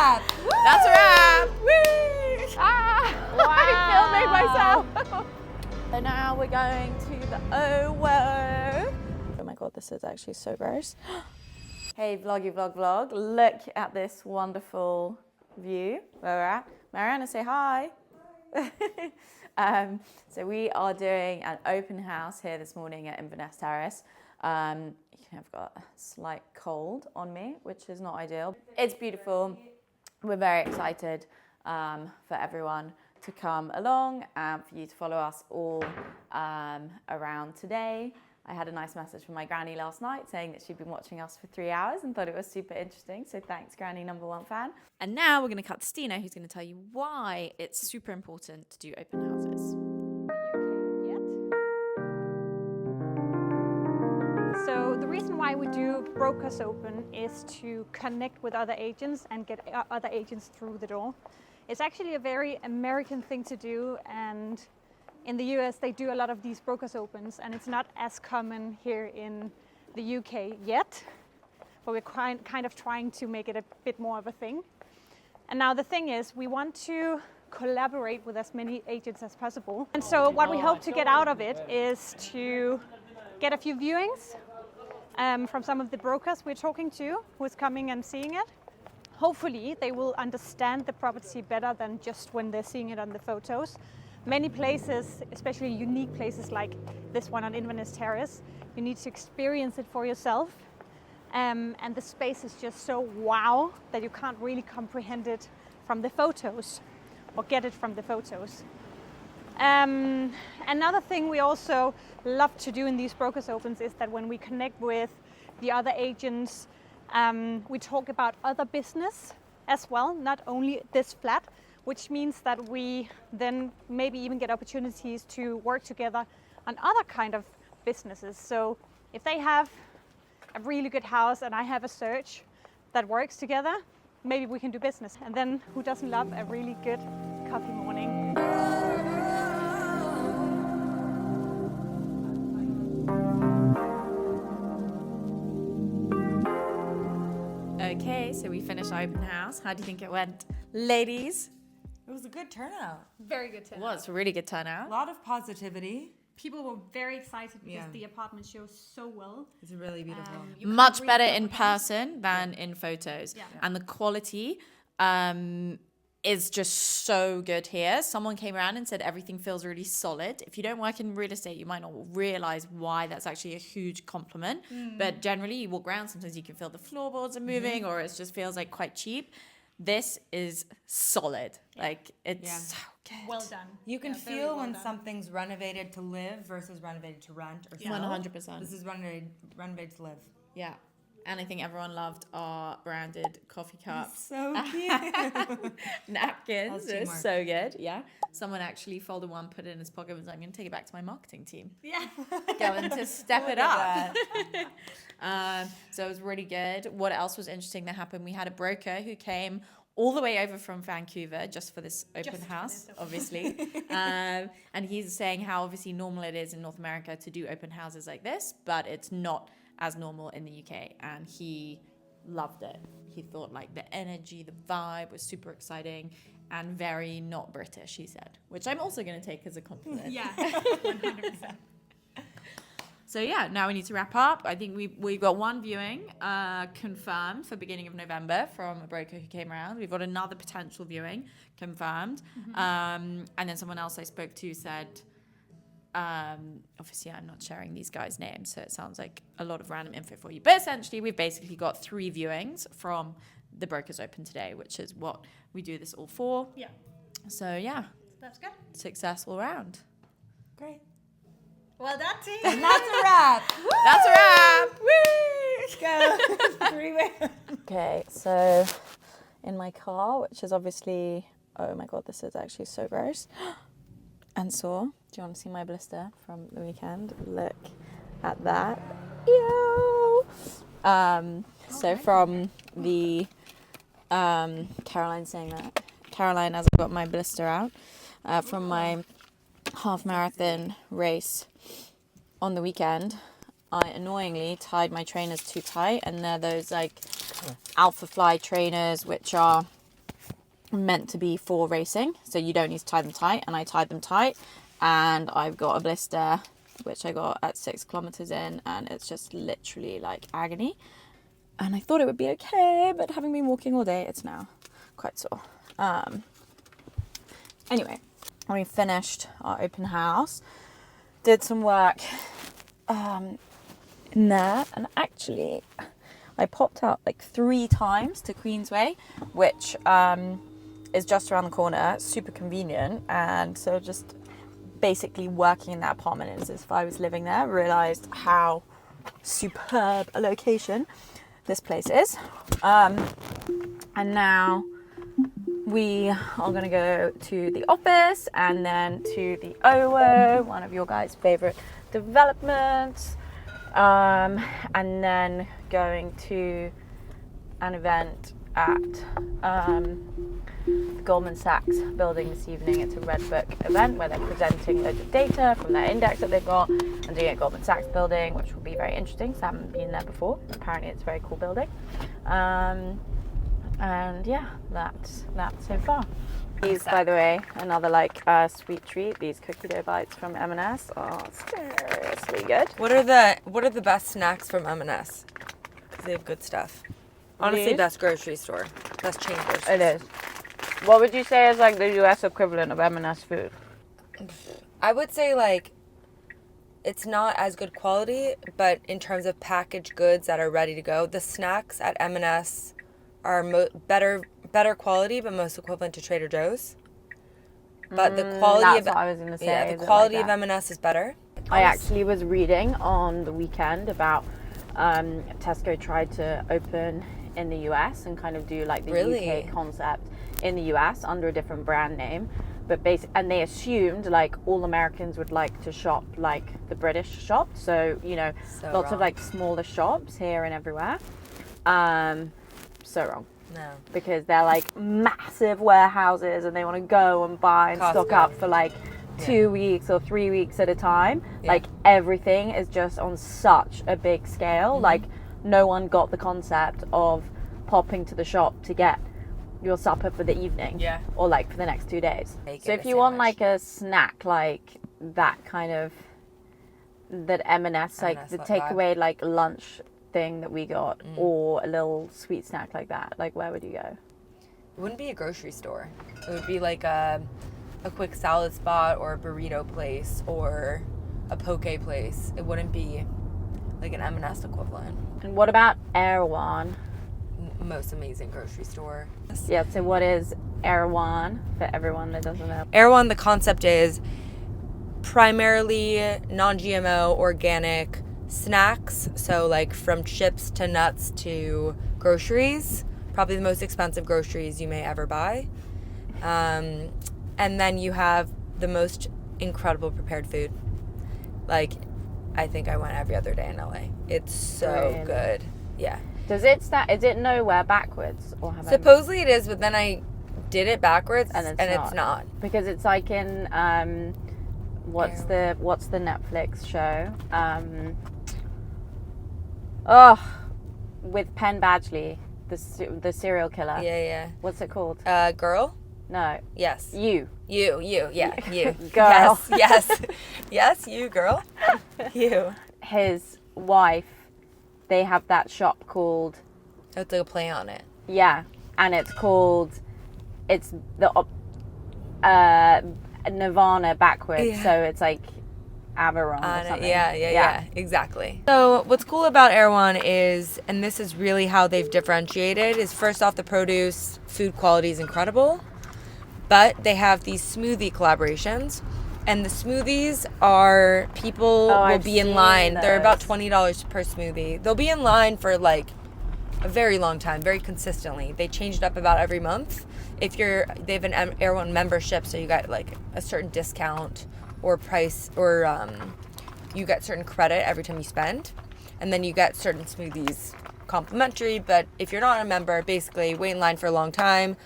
wrap. That's a wrap. Woo! Wow. I filmed myself. So now we're going to the OWO. Oh my god, this is actually so gross. Hey, vloggy vlog. Look at this wonderful view where we're at. Mariana, say hi. So we are doing an open house here this morning at Inverness Terrace. I've got a slight cold on me, which is not ideal. It's beautiful. We're very excited for everyone to come along and for you to follow us all around today. I had a nice message from my granny last night saying that she'd been watching us for 3 hours and thought it was super interesting. So thanks, granny #1 fan. And now we're going to cut to Stine, who's going to tell you why it's super important to do open houses. So the reason why we do brokers open is to connect with other agents and get other agents through the door. It's actually a very American thing to do, and in the US they do a lot of these brokers opens, and it's not as common here in the UK yet, but we're kind of trying to make it a bit more of a thing. And now the thing is, we want to collaborate with as many agents as possible. And so what we hope to get out of it is to get a few viewings from some of the brokers we're talking to who's coming and seeing it. Hopefully they will understand the property better than just when they're seeing it on the photos. Many places, especially unique places like this one on Inverness Terrace, you need to experience it for yourself. And the space is just so wow that you can't really comprehend it from the photos or get it from the photos. Another thing we also love to do in these brokers opens is that when we connect with the other agents, we talk about other business as well, not only this flat, which means that we then maybe even get opportunities to work together on other kind of businesses. So if they have a really good house and I have a search that works together, maybe we can do business. And then who doesn't love a really good coffee morning? Okay, so we finished our open house. How do you think it went, ladies? It was a good turnout. Very good turnout. It was a really good turnout. A lot of positivity. People were very excited because the apartment shows so well. It's really beautiful. Much better in person than in photos. Yeah. And the quality is just so good here. Someone came around and said everything feels really solid. If you don't work in real estate, you might not realize why that's actually a huge compliment. But generally, you walk around, sometimes you can feel the floorboards are moving or it just feels like quite cheap. This is solid. Like, it's so good. Well done. You can feel when something's renovated to live versus renovated to rent or sell. 100%. This is renovated to live. Yeah. And I think everyone loved our branded coffee cups. So cute. Napkins. It was so good. Yeah. Someone actually folded one, put it in his pocket, and was like, I'm going to take it back to my marketing team. Yeah. Going to step it up. So it was really good. What else was interesting that happened? We had a broker who came all the way over from Vancouver just for this open house, obviously. And he's saying how obviously normal it is in North America to do open houses like this, but it's not as normal in the UK, and he loved it. He thought like the energy, the vibe was super exciting and very not British, he said, which I'm also going to take as a compliment. Yeah, 100%. So yeah, now we need to wrap up. I think we've got one viewing confirmed for beginning of November from a broker who came around. We've got another potential viewing confirmed. And then someone else I spoke to said, obviously I'm not sharing these guys' names, so it sounds like a lot of random info for you. But essentially, we've basically got 3 viewings from the Brokers Open today, which is what we do this all for. Yeah. So yeah, That's good. successful round. Great. Well done, team. And that's a wrap. That's a wrap. Woo! Go. 3-way. Okay, so in my car, which is obviously, oh my god, this is actually so gross. And sore. Do you want to see my blister from the weekend? Look at that. Ew. So from the Caroline saying that. Caroline, as I got my blister out from my half marathon race on the weekend, I annoyingly tied my trainers too tight, and they're those like Alpha Fly trainers, which are meant to be for racing, so you don't need to tie them tight, and I tied them tight, and I've got a blister which I got at 6 kilometers in, and it's just literally like agony. And I thought it would be okay, but having been walking all day, it's now quite sore. Anyway, we finished our open house, did some work in there, and actually I popped out like 3 times to Queensway, which is just around the corner, super convenient. And so just basically working in that apartment as if I was living there, realised how superb a location this place is. And now we are going to go to the office and then to the OWO, one of your guys' favourite developments, and then going to an event at the Goldman Sachs building this evening. It's a Red Book event where they're presenting loads of data from their index that they've got and doing it at Goldman Sachs building, which will be very interesting. So I haven't been there before. Apparently it's a very cool building. And yeah, that's so far. These, by the way, another like sweet treat. These cookie dough bites from M&S are seriously good. What are the best snacks from M&S? Because they have good stuff. Honestly, These? best grocery store, best chain grocery store. It is. What would you say is like the US equivalent of M&S food? I would say like it's not as good quality, but in terms of packaged goods that are ready to go, the snacks at M&S are better quality, but most equivalent to Trader Joe's. But the quality That's of what I was gonna say. yeah, is the it quality like of that? M&S is better. I actually was reading on the weekend about Tesco tried to open in the US and kind of do like the Really? UK concept in the US under a different brand name, but and they assumed like all Americans would like to shop like the British shop, so you know, So lots of wrong. like smaller shops here and everywhere. So wrong, No. because they're like massive warehouses and they want to go and buy and stock Costco. up for like 2 weeks or 3 weeks at a time. Yeah. Like everything is just on such a big scale. Like no one got the concept of popping to the shop to get your supper for the evening. Yeah. Or like for the next 2 days. Make So it if a you want sandwich. like a snack like that kind of, that M&S, like M&S the vibe. takeaway like lunch thing that we got, or a little sweet snack like that, like where would you go? It wouldn't be a grocery store. It would be like a quick salad spot or a burrito place or a poke place. It wouldn't be like an M&S equivalent. And what about Erewhon? Most amazing grocery store. Yeah, so what is Erewhon for everyone that doesn't know? Erewhon, the concept is primarily non-GMO organic snacks. So like from chips to nuts to groceries, probably the most expensive groceries you may ever buy. And then you have the most incredible prepared food. Like, I think I went every other day in LA. It's so Really? good. Yeah. Is it nowhere backwards, or have Supposedly it is, but then I did it backwards And and it's it's not. because it's like in what's the Netflix show? With Penn Badgley, the serial killer. Yeah, What's it called? yeah. Girl? No, Yes. you. You, yeah, you. Girl. Yes. Yes, you, girl. You. His wife. They have that shop called, It's like a play on it. yeah, and it's the Nirvana backwards, Yeah. so it's like Aberon or something. Yeah, exactly. So what's cool about Erewhon is, and this is really how they've differentiated, is first off, the produce, food quality is incredible, but they have these smoothie collaborations, and the smoothies are, people will I've be in seen line. They're about those. $20 per smoothie. They'll be in line for like a very long time, very consistently. They change it up about every month. They have an Erewhon membership, so you got like a certain discount or price, or you get certain credit every time you spend, and then you get certain smoothies complimentary. But if you're not a member, basically wait in line for a long time.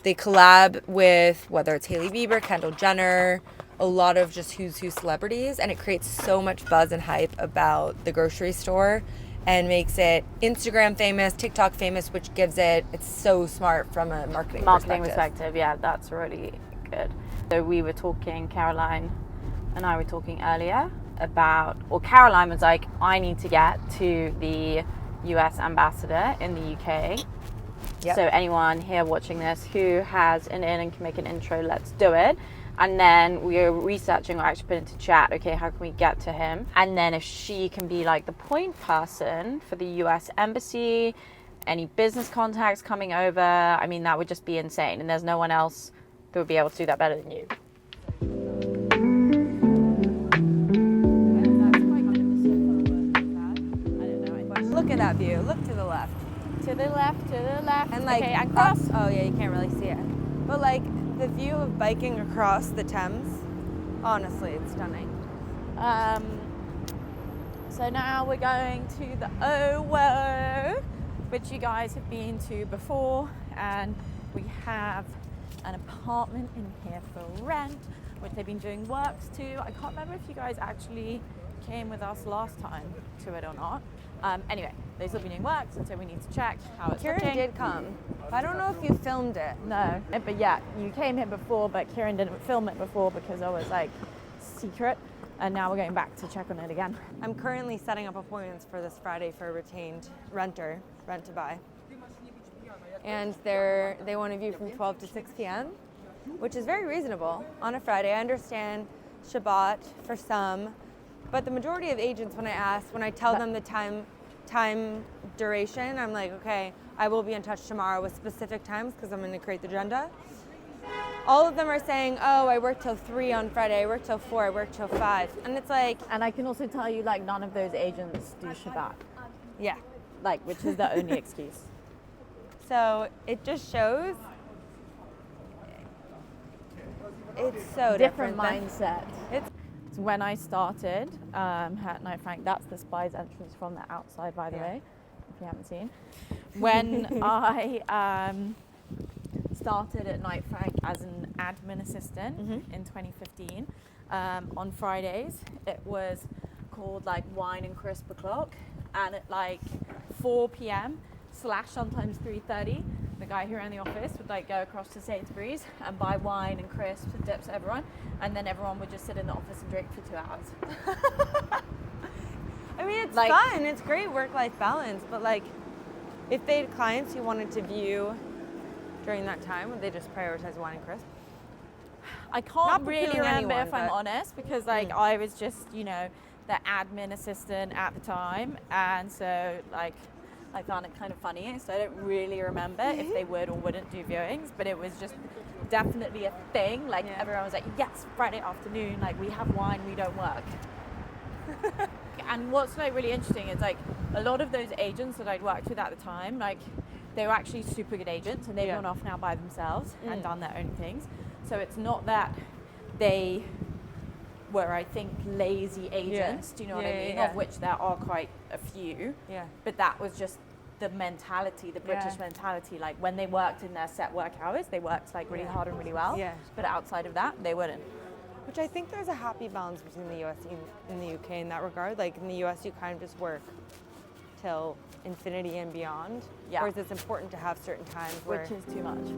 They collab with, whether it's Hailey Bieber, Kendall Jenner, a lot of just who's who celebrities, and it creates so much buzz and hype about the grocery store and makes it Instagram famous, TikTok famous, which gives it's so smart from a marketing perspective. Yeah, that's really good. So we were talking, Caroline and I were talking earlier about, or Caroline was like, I need to get to the US ambassador in the UK. Yep. So anyone here watching this who has an in and can make an intro, let's do it. And then we are researching, or actually put into chat, okay, how can we get to him? And then if she can be like the point person for the US embassy, any business contacts coming over, I mean, that would just be insane. And there's no one else that would be able to do that better than you. Look at that view. Look to the left. To the left, to the left. And like, okay, and cross. Oh yeah, you can't really see it. But like the view of biking across the Thames, honestly, it's stunning. So now we're going to the OWO, which you guys have been to before, and we have an apartment in here for rent, which they've been doing works to. I can't remember if you guys actually came with us last time to it or not. Anyway, they've still been doing works, and so we need to check how it's Kieran looking. did come. I don't know if you filmed it. No, but yeah, you came here before, but Kieran didn't film it before because I was like secret, and now we're going back to check on it again. I'm currently setting up appointments for this Friday for a retained renter, rent to buy. And they want to view from 12 to 6 p.m., which is very reasonable on a Friday. I understand Shabbat for some, but the majority of agents, when I tell them the time duration, I'm like, okay, I will be in touch tomorrow with specific times because I'm going to create the agenda. All of them are saying, oh, I work till 3 on Friday, I work till 4, I work till 5. And it's like... And I can also tell you, like, none of those agents do Shabbat. Yeah. Like, which is the only excuse. So it just shows it's so different mindset. It's when I started at Night Frank, that's the Spies entrance from the outside, by the way, if you haven't seen. When I started at Night Frank as an admin assistant in 2015, on Fridays, it was called like Wine and Crisp o'clock, and at like 4 p.m. / sometimes 3:30, the guy who ran the office would like go across to Sainsbury's and buy wine and crisps and dips for everyone, and then everyone would just sit in the office and drink for 2 hours. I mean, it's like, fun. It's great work-life balance. But like, if they had clients who wanted to view during that time, would they just prioritize wine and crisp? I can't really remember anyone, if I'm honest, because like I was just, you know, the admin assistant at the time, and so like I found it kind of funny, so I don't really remember if they would or wouldn't do viewings, but it was just definitely a thing. Like everyone was like, yes, Friday afternoon, like we have wine, we don't work. And what's like really interesting is like a lot of those agents that I'd worked with at the time, like they were actually super good agents, and they've gone off now by themselves and done their own things. So it's not that they were, I think, lazy agents, do you know what I mean? Of which there are quite a few. Yeah. But that was just the mentality, the British mentality. Like when they worked in their set work hours, they worked like really hard and really well. Yeah. But outside of that, they wouldn't. Which I think there's a happy balance between the US and the UK in that regard. Like in the US, you kind of just work till infinity and beyond. Yeah. Whereas it's important to have certain times where... Which is too much.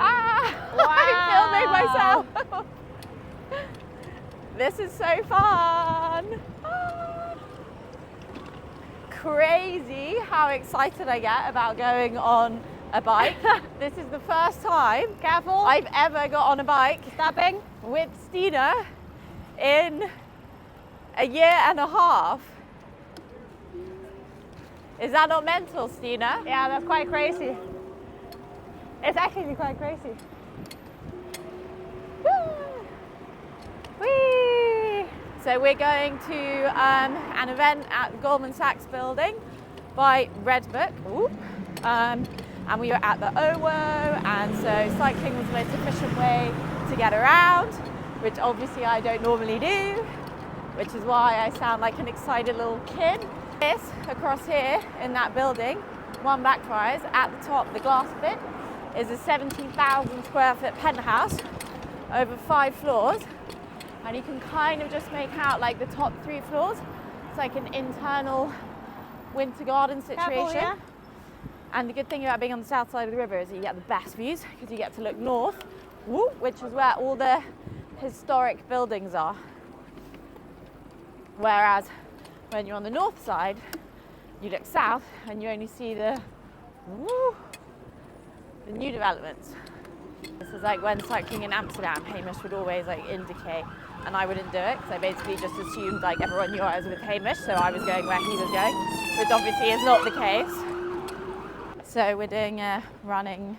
I'm filming myself. This is so fun. Crazy how excited I get about going on a bike. This is the first time I've ever got on a bike with Stine in a year and a half. Is that not mental, Stine? Yeah, that's quite crazy. It's actually quite crazy. Whee! So we're going to an event at the Goldman Sachs building by Redbook. And we were at the OWO, and so cycling was the most efficient way to get around, which obviously I don't normally do, which is why I sound like an excited little kid. This, across here in that building, one Blackfriars, at the top, the glass bit, is a 17,000 square foot penthouse, over 5 floors, and you can kind of just make out like the top 3 floors. It's like an internal winter garden situation. Careful, yeah. And the good thing about being on the south side of the river is that you get the best views because you get to look north, which is where all the historic buildings are. Whereas when you're on the north side, you look south and you only see the new developments. This is like when cycling in Amsterdam, Hamish would always like indicate, and I wouldn't do it because I basically just assumed like everyone knew I was with Hamish, so I was going where he was going, which obviously is not the case. So we're doing a running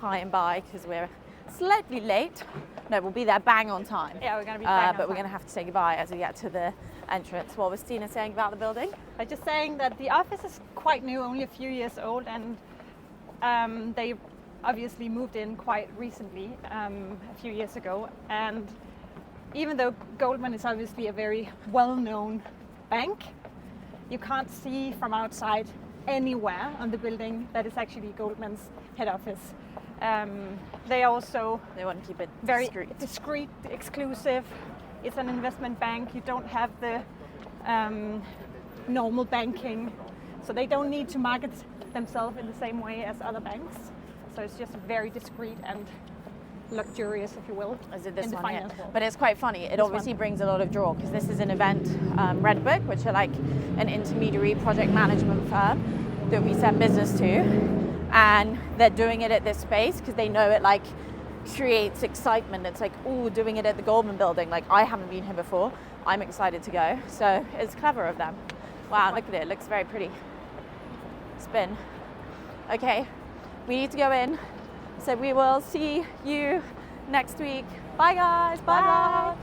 high and by because we're slightly late. No, we'll be there bang on time. Yeah, we're going to be bang on but we're time. going to have to say goodbye as we get to the entrance. What was Stine saying about the building? I'm just saying that the office is quite new, only a few years old, and they obviously moved in quite recently, a few years ago. And even though Goldman is obviously a very well-known bank, you can't see from outside anywhere on the building that is actually Goldman's head office. They also They want to keep it very discreet. exclusive. It's an investment bank. You don't have the normal banking, so they don't need to market themselves in the same way as other banks. So it's just very discreet and luxurious, if you will. Is it this in the one here? finance world. But it's quite funny. It This obviously brings a lot of draw because this is an event Red Book, which are like an intermediary project management firm that we send business to, and they're doing it at this space because they know it like creates excitement. It's like, oh, doing it at the Goldman building. Like, I haven't been here before. I'm excited to go. So it's clever of them. Wow, look at it. It looks very pretty. Spin. Okay, we need to go in. So we will see you next week. Bye guys. Bye.